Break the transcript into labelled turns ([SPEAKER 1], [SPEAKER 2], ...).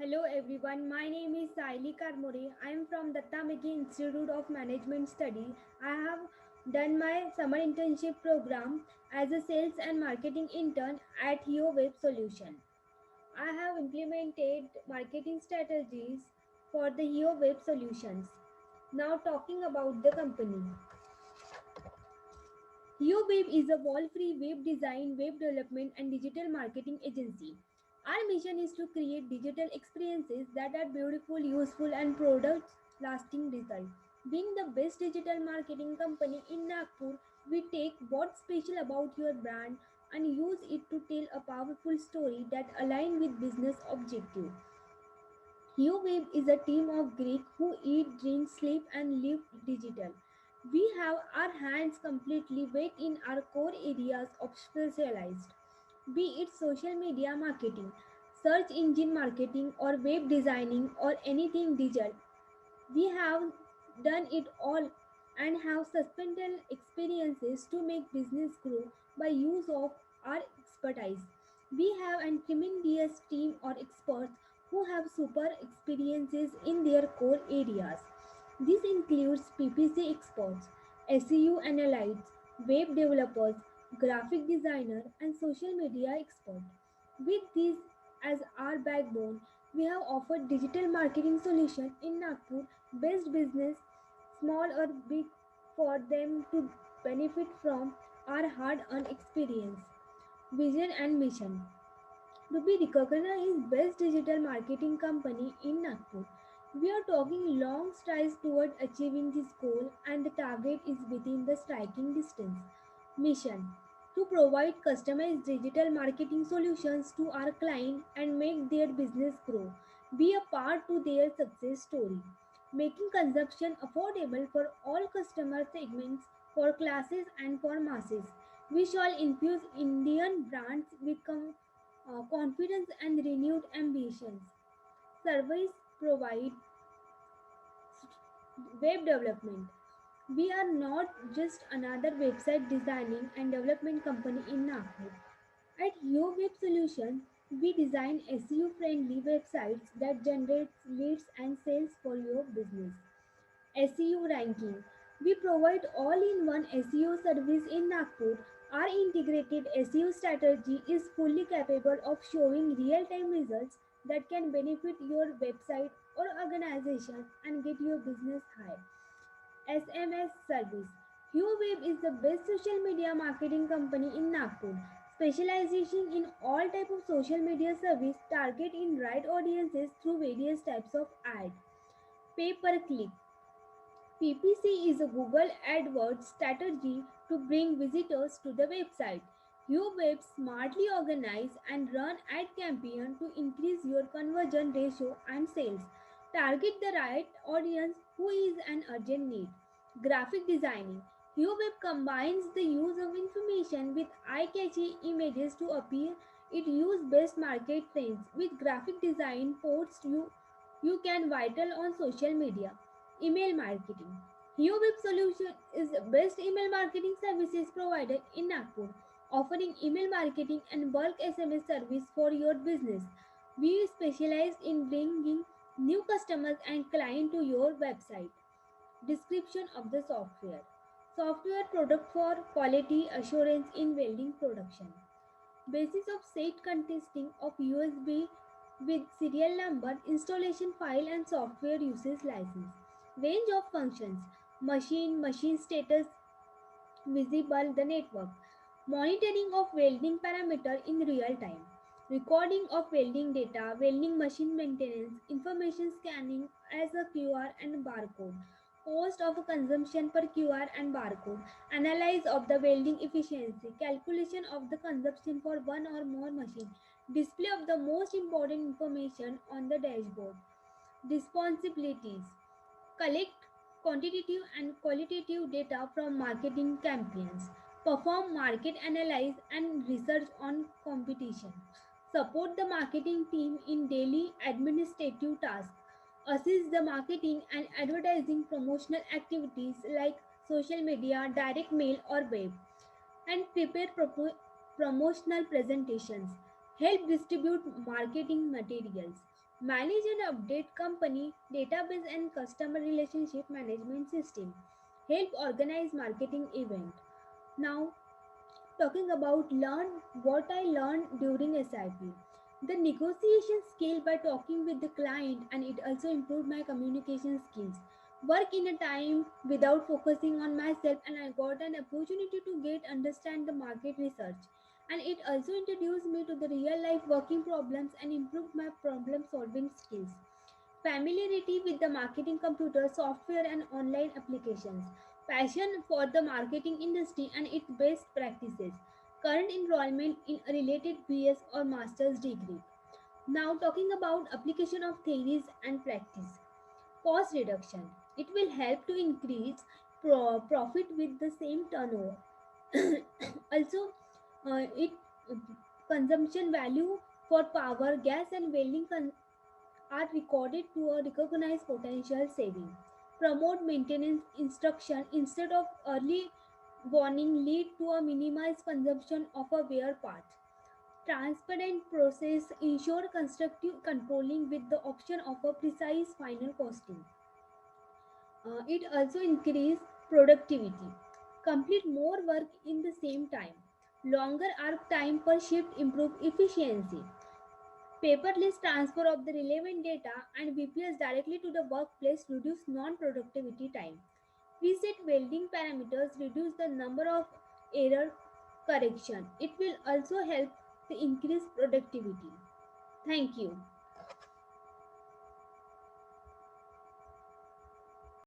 [SPEAKER 1] Hello everyone, my name is Saili Karmore. I am from Datta Meki Institute of Management Study. I have done my summer internship program as a sales and marketing intern at Heo Web Solution. I have implemented marketing strategies for the Heo Web Solutions. Now talking about the company. HeoWeb is a wall-free web design, web development, and digital marketing agency. Our mission is to create digital experiences that are beautiful, useful, and product lasting results. Being the best digital marketing company in Nagpur, we take what's special about your brand and use it to tell a powerful story that aligns with business objectives. HeoWeb is a team of Greek who eat, drink, sleep, and live digital. We have our hands completely wet in our core areas of specialized, be it social media marketing, search engine marketing, or web designing, or anything digital. We have done it all and have suspended experiences to make business grow by use of our expertise. We have a tremendous team or experts who have super experiences in their core areas. This includes PPC experts, SEO analysts, web developers, graphic designer, and social media experts. With these as our backbone, we have offered digital marketing solution in Nagpur, best business, small or big, for them to benefit from our hard-earned experience, vision, and mission. To be recognized best digital marketing company in Nagpur, we are talking long strides toward achieving this goal, and the target is within the striking distance. Mission: to provide customized digital marketing solutions to our client and make their business grow. Be a part to their success story. Making consumption affordable for all customer segments, for classes and for masses. We shall infuse Indian brands with confidence and renewed ambitions. Service provide web development. We are not just another website designing and development company in Nagpur. At Your Web Solution, we design SEO friendly websites that generate leads and sales for your business. SEO ranking. We provide all-in-one SEO service in Nagpur. Our integrated SEO strategy is fully capable of showing real-time results that can benefit your website or organization and get your business high. SMS service. HuWeb is the best social media marketing company in Nagpur, specializing in all type of social media service target in right audiences through various types of ad. Pay per click. PPC is a Google AdWords strategy to bring visitors to the website. HuWeb smartly organize and run ad campaign to increase your conversion ratio and sales. Target the right audience who is an urgent need. Graphic designing. HuWeb combines the use of information with eye-catchy images to appear. It use best market trends with graphic design posts you can vital on social media. Email marketing. HeoWeb Solution is the best email marketing services provided in Nagpur, offering email marketing and bulk SMS service for your business. We specialize in bringing new customers and clients to your website. Description of the software. Software product for quality assurance in welding production. Basis of set contesting of USB with serial number, installation file and software usage license. Range of functions: machine status visible the network, monitoring of welding parameter in real time, recording of welding data, welding machine maintenance, information scanning as a QR and barcode, cost of consumption per QR and barcode, analyze of the welding efficiency, calculation of the consumption for one or more machine, display of the most important information on the dashboard. Responsibilities: collect quantitative and qualitative data from marketing campaigns, perform market analysis and research on competition, support the marketing team in daily administrative tasks, assist the marketing and advertising promotional activities like social media, direct mail, or web, and prepare promotional presentations, help distribute marketing materials. Manage and update company database and customer relationship management system. Help organize marketing event. Now talking about learn what I learned during SIP. The negotiation skill by talking with the client, and it also improved my communication skills. Work in a time without focusing on myself, and I got an opportunity to get understand the market research. And it also introduced me to the real life working problems and improved my problem solving skills. Familiarity with the marketing computer software and online applications, passion for the marketing industry and its best practices, current enrollment in a related BS or master's degree. Now talking about application of theories and practice. Cost reduction. It will help to increase profit with the same turnover. Also, it consumption value for power, gas and welding are recorded to a recognized potential saving. Promote maintenance instruction instead of early warning lead to a minimized consumption of a wear part. Transparent process ensure constructive controlling with the option of a precise final costing. It also increase productivity. Complete more work in the same time. Longer arc time per shift improve efficiency. Paperless transfer of the relevant data and VPS directly to the workplace reduce non-productivity time. Reset welding parameters reduce the number of error correction. It will also help to increase productivity. Thank you.